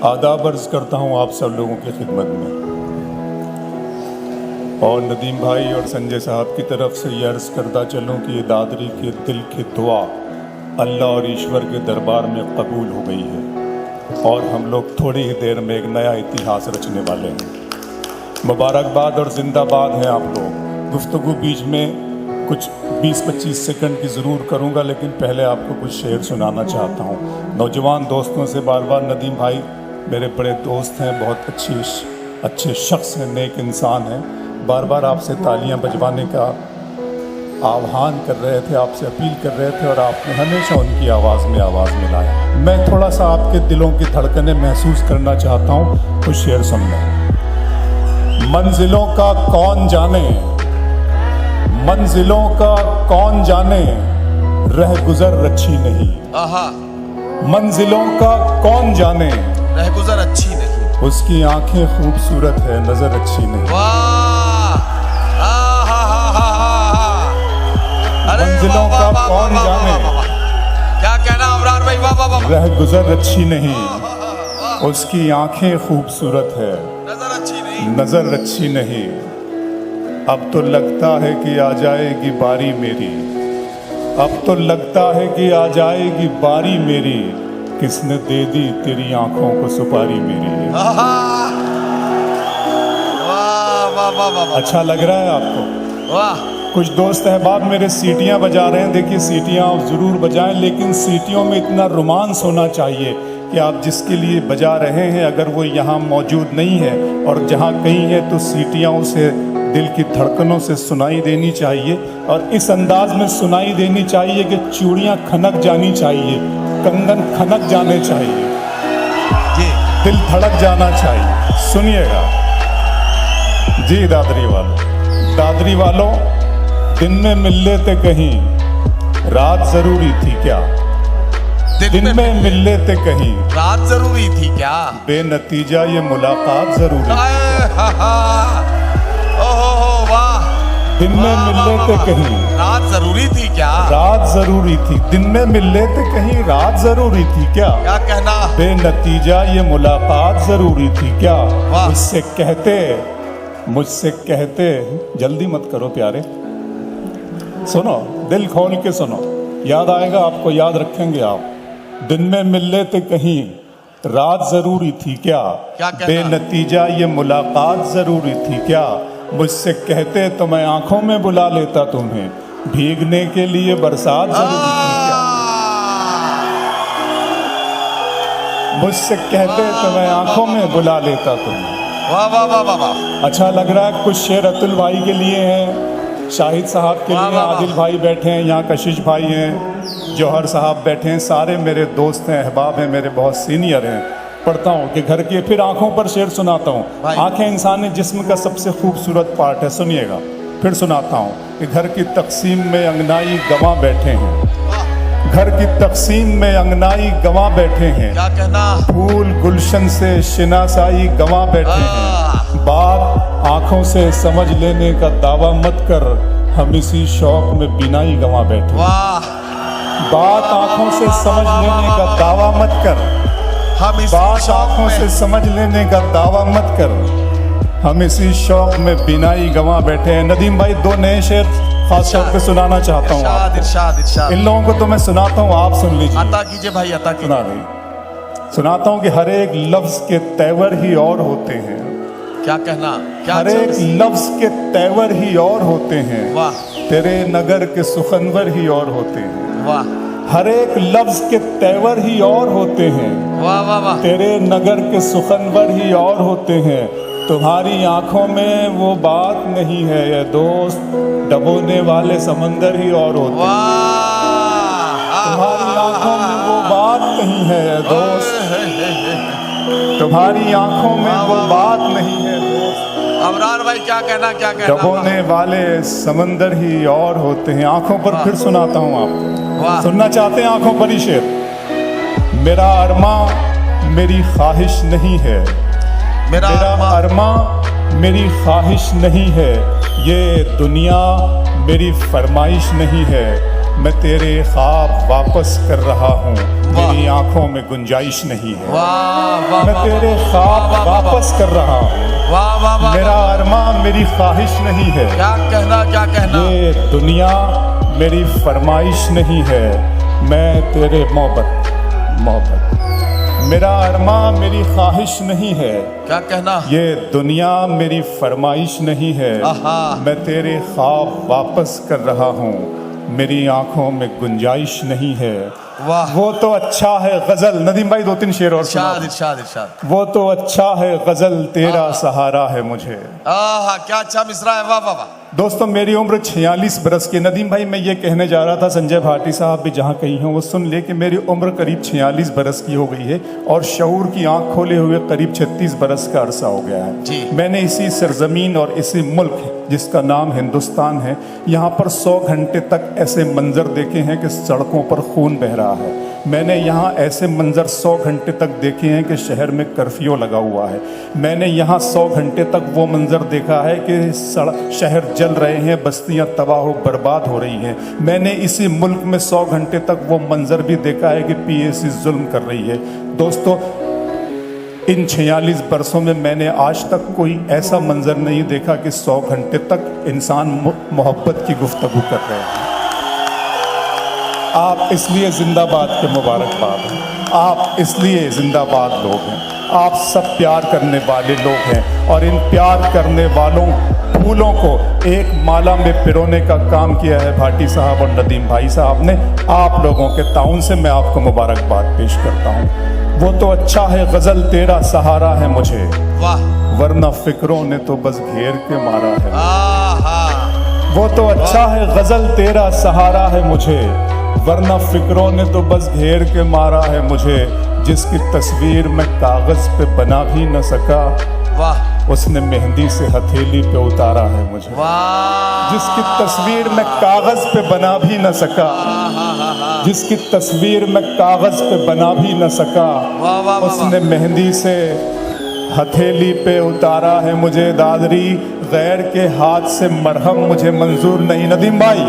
आदाब अर्ज़ करता हूँ आप सब लोगों की खिदमत में, और नदीम भाई और संजय साहब की तरफ से ये अर्ज़ करता चलूँ कि ये दादरी के दिल की दुआ अल्लाह और ईश्वर के दरबार में कबूल हो गई है और हम लोग थोड़ी ही देर में एक नया इतिहास रचने वाले हैं। मुबारकबाद और ज़िंदाबाद हैं आप लोग। गुफ्तगू बीच में कुछ 20-25 सेकंड की ज़रूर करूँगा, लेकिन पहले आपको कुछ शेर सुनाना चाहता हूँ। नौजवान दोस्तों से बार बार, नदीम भाई मेरे बड़े दोस्त हैं, बहुत अच्छे शख्स हैं, नेक इंसान हैं, बार बार आपसे तालियां बजवाने का आह्वान कर रहे थे, आपसे अपील कर रहे थे और आपने हमेशा उनकी आवाज़ में आवाज़ मिलाया। मैं थोड़ा सा आपके दिलों की धड़कनें महसूस करना चाहता हूँ, कुछ शेर सुनना। मंजिलों का कौन जाने, मंजिलों का कौन जाने, रह गुजर अच्छी नहीं। मंजिलों का कौन जाने, रह गुजर अच्छी नहीं। उसकी आंखें खूबसूरत है, नजर अच्छी नहीं। मंजिलों का कौन जाने, क्या कहना अबरार भाई, वाह वाह वाह। रह गुजर अच्छी नहीं, उसकी आंखें खूबसूरत है, नजर अच्छी नहीं। अब तो लगता है कि आ जाएगी बारी मेरी, अब तो लगता है कि आ जाएगी बारी मेरी, किसने दे दी तेरी आंखों को सुपारी मेरी। अच्छा लग रहा है आपको? वाह। कुछ दोस्त अहबाब मेरे सीटियां बजा रहे हैं। देखिए, सीटियां ज़रूर बजाएं, लेकिन सीटियों में इतना रोमांस होना चाहिए कि आप जिसके लिए बजा रहे हैं अगर वो यहाँ मौजूद नहीं है और जहाँ कहीं है तो सीटियां उसे दिल की धड़कनों से सुनाई देनी चाहिए, और इस अंदाज में सुनाई देनी चाहिए कि चूड़ियाँ खनक जानी चाहिए, कंगन खनक जाने चाहिए, दिल धड़क जाना चाहिए। सुनिएगा जी दादरी वालों, दिन में मिल लेते कहीं, रात जरूरी थी क्या? दिन में मिल लेते कहीं, रात जरूरी थी क्या? बेनतीजा ये मुलाकात जरूरी थी। ओहो वाह। दिन में मिल लेते कहीं, रात जरूरी थी क्या? रात जरूरी थी। दिन में मिल लेते कहीं, रात जरूरी थी क्या? क्या कहना? बेनतीजा ये मुलाकात जरूरी थी क्या? मुझसे कहते जल्दी मत करो प्यारे, सुनो, दिल खोल के सुनो, याद आएगा आपको, याद रखेंगे आप। दिन में मिल लेते कहीं, रात जरूरी थी क्या? बेनतीजा ये मुलाकात जरूरी थी क्या? मुझसे कहते तो मैं आंखों में बुला लेता तुम्हें, भीगने के लिए बरसात जरूरी थी क्या? मुझसे कहते तो मैं आंखों में बुला लेता तुम्हें। वाह वाह वाह वाह वाह। अच्छा लग रहा है। कुछ शेर अतुल भाई के लिए हैं, शाहिद साहब के लिए, आदिल भाई बैठे हैं यहाँ, कशिश भाई हैं, जौहर साहब बैठे हैं, सारे मेरे दोस्त हैं, अहबाब हैं, मेरे बहुत सीनियर हैं। पढ़ता हूँ कि घर के, फिर आंखों पर शेर सुनाता हूँ। आंखें इंसानी जिस्म का सबसे खूबसूरत पार्ट है, सुनिएगा। फिर सुनाता हूँ कि घर की तकसीम में अंगनाई गंवा बैठे हैं, घर की तकसीम में अंगनाई गंवा बैठे हैं। क्या कहना? फूल गुलशन से शिनासाई गंवा बैठे हैं। बात आंखों से समझ लेने का दावा मत कर, हम इसी शौक में बिनाई गंवा बैठे। वाह। बात आंखों से समझ लेने का दावा मत कर, हम इसी बात शौक आंखों में से समझ लेने का दावा मत कर, हम इसी शौक में बिनाई गंवा बैठे हैं। नदीम भाई, दो नए शेर खास तौर पे सुनाना चाहता हूँ आपको। इरशाद। इन लोगों को तो मैं सुनाता हूँ, आप सुन लीजिए। अता कीजिए भाई, अता कीजिए। सुनाता हूँ कि हर एक लफ्ज के तेवर ही और होते हैं। क्या कहना? क्या? हर एक लफ्ज के तेवर ही और होते हैं। वाह। तेरे नगर के सुखनवर ही और होते हैं। वाह। हर एक लफ्ज के तेवर ही और होते हैं। वाह वाह वाह। तेरे नगर के सुखनवर ही और होते हैं। तुम्हारी आंखों में वो बात नहीं है ये दोस्त, डबोने वाले समंदर ही और होते हैं। तुम्हारी आंखों में वो बात नहीं है ये दोस्त, तुम्हारी आंखों में वो बात नहीं है दोस्त। अबरार भाई क्या कहना? क्या कहना? डबोने वाले समंदर ही और होते हैं। आंखों पर फिर सुनाता हूँ आपको, सुनना चाहते हैं आंखों पर ही शेर। मेरा अरमा मेरी ख्वाहिश नहीं है, मेरा अरमा मेरी ख्वाहिश नहीं है, ये दुनिया मेरी फरमाइश नहीं है, मैं तेरे ख्वाब वापस कर रहा हूँ, मेरी आंखों में गुंजाइश नहीं है। वाह वाह मैं वाह, तेरे ख्वाब वापस कर रहा हूँ, वाह वाह वाह, मेरा अरमां मेरी ख्वाहिश नहीं है। क्या कहना क्या कहना। ये दुनिया मेरी फरमाइश नहीं है, मैं तेरे मोहब्बत मेरा अरमां मेरी ख्वाहिश नहीं है। क्या कहना। ये दुनिया मेरी फरमाइश नहीं है, आहा। मैं तेरे ख्वाब वापस कर रहा हूँ, मेरी आंखों में गुंजाइश नहीं है। वाह। वो तो अच्छा है गजल, नदीम भाई 2-3 शेर और सुनाओ। इरशाद इरशाद इरशाद। वो तो अच्छा है गजल, तेरा सहारा है मुझे। आहा क्या अच्छा मिसरा है, वाह वाह वाह। दोस्तों मेरी उम्र 46 बरस की। नदीम भाई मैं ये कहने जा रहा था, संजय भाटी साहब भी जहाँ कहीं हों वो सुन ले कि मेरी उम्र करीब 46 बरस की हो गई है और शऊर की आंख खोले हुए करीब 36 बरस का अरसा हो गया है जी। मैंने इसी सरजमीन और इसी मुल्क जिसका नाम हिंदुस्तान है, यहाँ पर 100 घंटे तक ऐसे मंजर देखे हैं कि सड़कों पर खून बह रहा है। मैंने यहाँ ऐसे मंजर 100 घंटे तक देखे हैं कि शहर में कर्फ्यू लगा हुआ है। मैंने यहाँ 100 घंटे तक वो मंजर देखा है कि शहर जल रहे हैं, बस्तियाँ तबाह हो बर्बाद हो रही हैं। मैंने इसी मुल्क में 100 घंटे तक वो मंजर भी देखा है कि पीएसी जुल्म कर रही है। दोस्तों इन 46 बरसों में मैंने आज तक कोई ऐसा मंजर नहीं देखा कि 100 घंटे तक इंसान मोहब्बत की गुफ्तगू कर रहे हैं। आप इसलिए जिंदाबाद के मुबारकबाद हैं, आप इसलिए जिंदाबाद लोग हैं। आप सब प्यार करने वाले लोग हैं और इन प्यार करने वालों फूलों को एक माला में पिरोने का काम किया है भाटी साहब और नदीम भाई साहब ने। आप लोगों के ताउन से मैं आपको मुबारकबाद पेश करता हूँ। वो तो अच्छा है गजल, तेरा सहारा है मुझे, वाह। वरना फिक्रों ने तो बस घेर के मारा है। आहा। वो तो अच्छा है गजल, तेरा सहारा है मुझे, वरना फिक्रों ने तो बस घेर के मारा है मुझे। जिसकी तस्वीर मैं कागज पे बना भी न सका, वाह। उसने मेहंदी से हथेली पे उतारा है मुझे। वाह। जिसकी तस्वीर मैं कागज पे बना भी न सका, जिसकी तस्वीर मैं कागज पे बना भी न सका, वाह, वाह, उसने मेहंदी से हथेली पे उतारा है मुझे। दादरी गैर के हाथ से मरहम मुझे मंजूर नहीं। नदीम भाई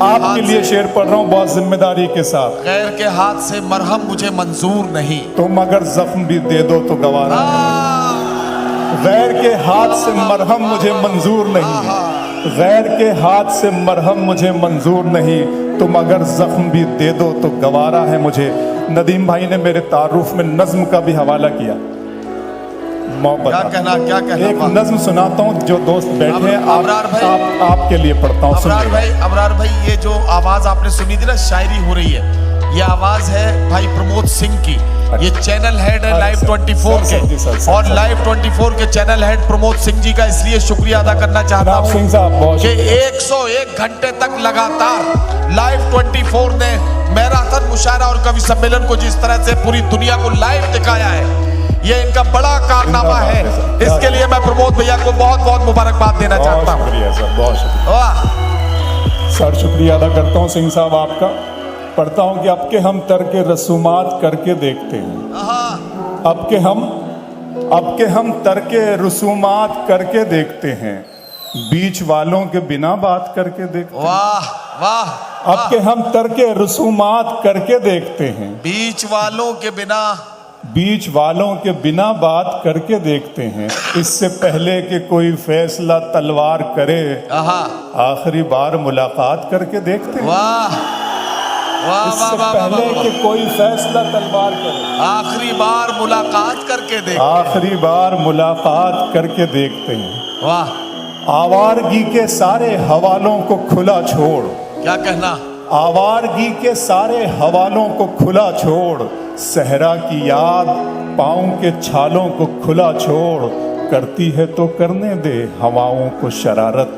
आपके लिए शेर पढ़ रहा हूँ बहुत जिम्मेदारी के साथ। गैर के हाथ से मरहम मुझे मंजूर नहीं, तुम अगर जख्म भी दे दो तो गवारा है। गैर के हाथ से मरहम मुझे मंजूर नहीं, गैर के हाथ से मरहम मुझे मंजूर नहीं, तुम अगर जख्म भी दे दो तो गवारा है मुझे। नदीम भाई ने मेरे तारुफ में नज्म का भी हवाला किया। क्या कहना क्या कहना। एक नज्म सुनाता हूँ जो दोस्त बैठे हैं, अबरार भाई, आपके लिए पढ़ता हूँ। अबरार भाई ये जो आवाज आपने सुनी थी ना, शायरी हो रही है, ये आवाज है भाई प्रमोद सिंह की। ये चैनल हेड है लाइव 24 के, और लाइव 24 के चैनल हेड प्रमोद सिंह जी का इसलिए शुक्रिया अदा करना चाहता हूँ कि 101 घंटे तक लगातार लाइव 24 ने मैराथन मुशायरा और कवि सम्मेलन को जिस तरह से पूरी दुनिया को लाइव दिखाया है, ये इनका बड़ा कारनामा है। इसके लिए मैं प्रमोद भैया को बहुत बहुत मुबारकबाद देना चाहता हूँ। शुक्रिया सर, बहुत शुक्रिया। वाह सर शुक्रिया अदा करता हूँ सिंह साहब आपका। पढ़ता हूँ कि अब के हम तर्क रसूमात करके देखते हैं, अब के हम तर्क रसूमात करके देखते हैं, बीच वालों के बिना बात करके देखते हैं। वाह वाह। अब के हम तर्क रसूमात करके देखते हैं, बीच वालों के बिना बात करके देखते हैं। इससे पहले कि कोई फैसला तलवार करे, आखिरी बार मुलाकात करके देखते हैं। वाह वाह। इससे पहले कि कोई फैसला तलवार करे, आखिरी बार मुलाकात करके देखते, आखिरी बार मुलाकात करके देखते हैं। वाह। आवारगी के सारे हवालों को खुला छोड़, क्या कहना। आवारगी के सारे हवालों को खुला छोड़, सहरा की याद पाँव के छालों को खुला छोड़, करती है तो करने दे हवाओं को शरारत,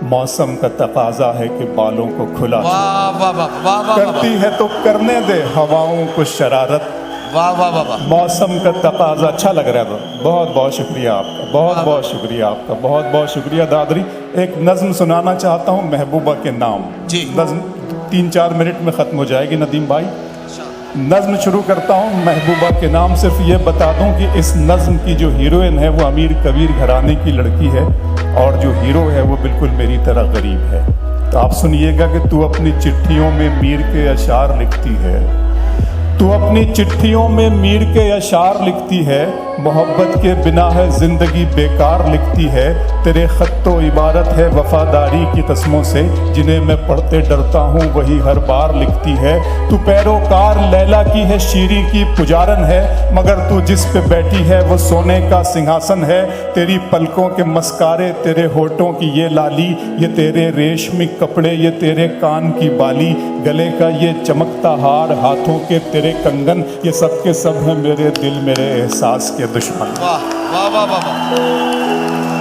मौसम का तकाजा है कि बालों को खुला छोड़। वाह वाह वाह वाह। करती है तो करने दे हवाओं को शरारत, वाह वाह वाह। मौसम का तकाजा। अच्छा लग रहा था। बहुत बहुत शुक्रिया आपका, बहुत बहुत शुक्रिया आपका, बहुत बहुत शुक्रिया। दादरी एक नज्म सुनाना चाहता हूँ महबूबा के नाम जी। नज्म 3-4 मिनट में ख़त्म हो जाएगी नदीम भाई। नज्म शुरू करता हूँ महबूबा के नाम। सिर्फ ये बता दूँ कि इस नज्म की जो हीरोइन है वो अमीर कबीर घराने की लड़की है और जो हीरो है वो बिल्कुल मेरी तरह गरीब है। तो आप सुनिएगा कि तू अपनी चिट्ठियों में मीर के अशार लिखती है, तू अपनी चिट्ठियों में मीर के अशार लिखती है, मोहब्बत के बिना है जिंदगी बेकार लिखती है, तेरे खत तो इबारत है वफादारी की कस्मों से, जिन्हें मैं पढ़ते डरता हूँ वही हर बार लिखती है। तू पैरोकार लैला की है, शीरी की पुजारन है, मगर तू जिस पे बैठी है वो सोने का सिंहासन है। तेरी पलकों के मस्कारे, तेरे होठों की ये लाली, ये तेरे रेशमी कपड़े, ये तेरे कान की बाली, गले का ये चमकता हार, हाथों के तेरे कंगन, ये सब के सब है मेरे दिल मेरे एहसास के दुश्मन। वाह वाह वाह वाह वाह।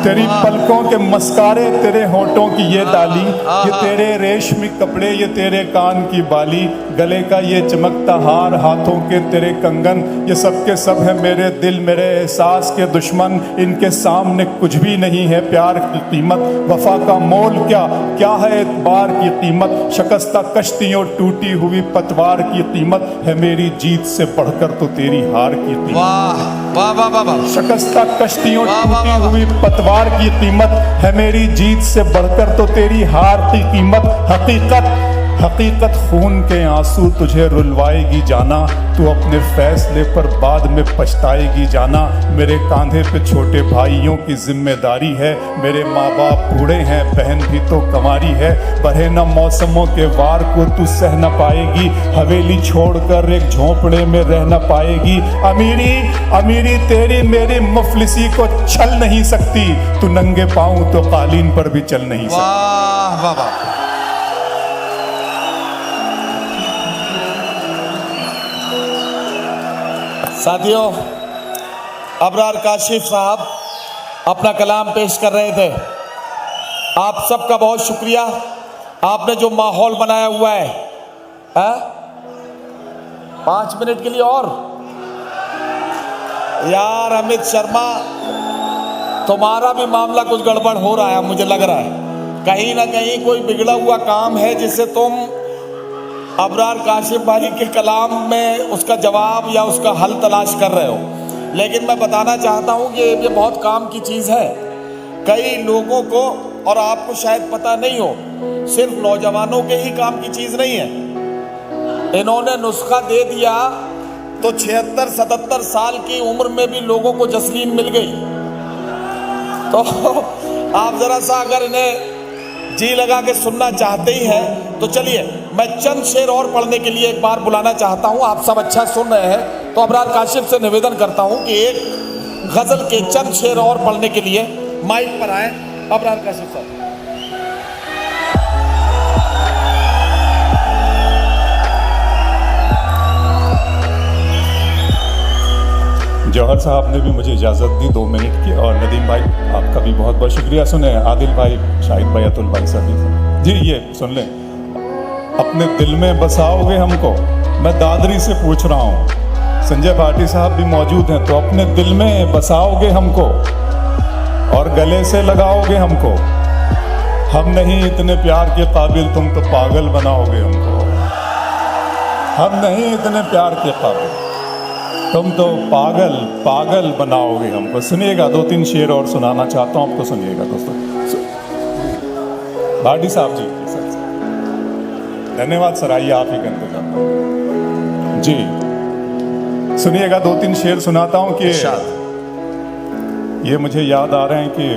तेरी पलकों के मस्कारे, तेरे होठों की ये डाली, ये तेरे रेशमी कपड़े, ये तेरे कान की बाली, गले का ये चमकता हार, हाथों के तेरे कंगन, ये सब के सब है मेरे दिल मेरे एहसास के दुश्मन। इनके सामने कुछ भी नहीं है प्यार की कीमत, वफा का मोल क्या है एतबार की कीमत, शिकस्ता कश्तियों टूटी हुई पतवार की कीमत है मेरी जीत से बढ़कर तो तेरी हार की कीमत। वाह वाह वाह वाह वाह। शिकस्ता कश्तियों वाह, वाह, टूटी वाह, वाह। हुई पतवार की कीमत है मेरी जीत से बढ़कर तो तेरी हार की कीमत। हकीकत खून के आंसू तुझे रुलवाएगी जाना, तू अपने फैसले पर बाद में पछताएगी जाना। मेरे कांधे पे छोटे भाइयों की जिम्मेदारी है, मेरे माँ बाप बूढ़े हैं, बहन भी तो कमारी है, बढ़े न मौसमों के वार को तू सह न पाएगी, हवेली छोड़कर एक झोंपड़े में रह न पाएगी। अमीरी तेरी मेरी मुफलिसी को छल नहीं सकती, तू नंगे पाँव तो कालीन पर भी चल नहीं सकती। वाह वाह वाह। साथियों, अबरार काशिफ साहब अपना कलाम पेश कर रहे थे। आप सबका बहुत शुक्रिया, आपने जो माहौल बनाया हुआ है। 5 मिनट के लिए और यार अमित शर्मा, तुम्हारा भी मामला कुछ गड़बड़ हो रहा है, मुझे लग रहा है कहीं ना कहीं कोई बिगड़ा हुआ काम है जिससे तुम अबरार काशिफ भाई के कलाम में उसका जवाब या उसका हल तलाश कर रहे हो। लेकिन मैं बताना चाहता हूँ कि ये बहुत काम की चीज़ है। कई लोगों को, और आपको शायद पता नहीं हो, सिर्फ नौजवानों के ही काम की चीज़ नहीं है। इन्होंने नुस्खा दे दिया तो 76-77 साल की उम्र में भी लोगों को जसलीन मिल गई। तो आप ज़रा सा अगर इन्हें जी लगा के सुनना चाहते ही हैं तो चलिए मैं चंद शेर और पढ़ने के लिए एक बार बुलाना चाहता हूं। आप सब अच्छा सुन रहे हैं तो अबरार काशिफ से निवेदन करता हूं कि एक गजल के चंद शेर और पढ़ने के लिए माइक पर आए अबरार काशिफ साहब। जौहर साहब ने भी मुझे इजाज़त दी 2 मिनट की, और नदीम भाई आपका भी बहुत बहुत शुक्रिया। सुने आदिल भाई, शाहिद भाई, अतुल भाई सभी जी, ये सुन लें। अपने दिल में बसाओगे हमको, मैं दादरी से पूछ रहा हूँ, संजय भाटी साहब भी मौजूद हैं, तो अपने दिल में बसाओगे हमको और गले से लगाओगे हमको। हम नहीं इतने प्यार के काबिल, तुम तो पागल बनाओगे हमको। हम नहीं इतने प्यार के काबिल, तुम तो पागल बनाओगे हमको। सुनिएगा 2-3 शेर और सुनाना चाहता हूँ आपको, सुनिएगा दोस्तों। भाटी साहब जी, धन्यवाद सर, आइए आप ही का इंतजार जी। सुनिएगा 2-3 शेर सुनाता हूँ कि ये मुझे याद आ रहे हैं कि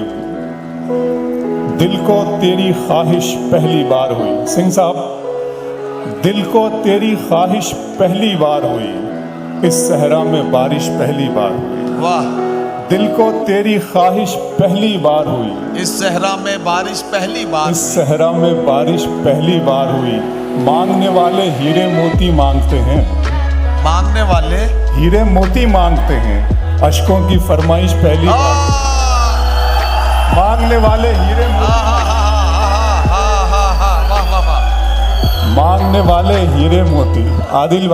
दिल को तेरी ख्वाहिश पहली बार हुई। सिंह साहब, दिल को तेरी ख्वाहिश पहली बार हुई, इस सहरा में बारिश पहली बार हुई। वाह। दिल को तेरी ख्वाहिश पहली बार हुई, इस सहरा में बारिश पहली बार, इस सहरा में बारिश पहली बार हुई। मांगने वाले हीरे मोती मांगते हैं, मांगने वाले हीरे मोती मांगते हैं, अश्कों की फरमाइश पहली बार। मांगने वाले हीरे मांगने वाले हीरे मोती। आदिल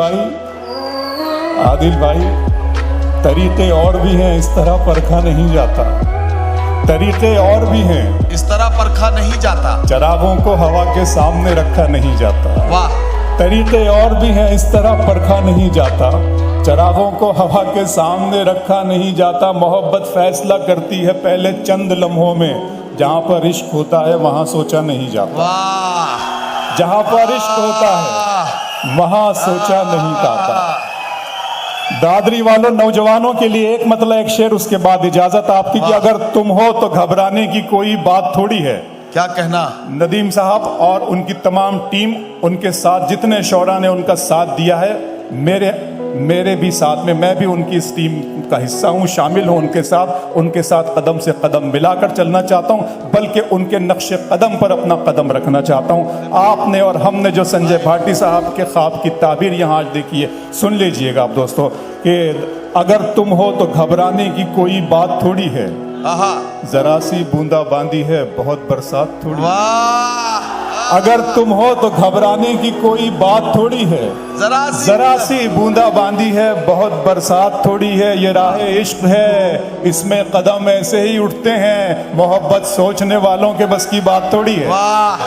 भाई, तरीके और भी हैं, इस तरह परखा नहीं जाता। तरीके और भी हैं, इस तरह परखा नहीं जाता। चरागों को हवा के सामने रखा नहीं जाता। वाह। तरीके और भी हैं, इस तरह परखा नहीं जाता। चरागों को हवा के सामने रखा नहीं जाता। मोहब्बत फैसला करती है पहले चंद लम्हों में, जहाँ पर इश्क होता है वहाँ सोचा नहीं जाता, वाह जहाँ पर इश्क होता है वहाँ सोचा नहीं जाता। दादरी वालों, नौजवानों के लिए एक मतलब एक शेर, उसके बाद इजाजत आपकी कि अगर तुम हो तो घबराने की कोई बात थोड़ी है। क्या कहना? नदीम साहब और उनकी तमाम टीम, उनके साथ जितने शौरा ने उनका साथ दिया है, मेरे भी साथ में, मैं भी उनकी इस टीम का हिस्सा हूं, शामिल हूं उनके साथ कदम से कदम मिलाकर चलना चाहता हूं, बल्कि उनके नक्शे कदम पर अपना कदम रखना चाहता हूं। आपने और हमने जो संजय भाटी साहब के ख्वाब की ताबीर यहाँ आज देखी है, सुन लीजिएगा आप दोस्तों कि अगर तुम हो तो घबराने की कोई बात थोड़ी है, जरा सी बूंदा बांदी है बहुत बरसात थोड़ी। वाह! अगर तुम हो तो घबराने की कोई बात थोड़ी है, जरा सी बूंदा बांदी है बहुत बरसात थोड़ी है। ये राह इश्क है, इसमें कदम ऐसे ही उठते हैं, मोहब्बत सोचने वालों के बस की बात थोड़ी है। वाह!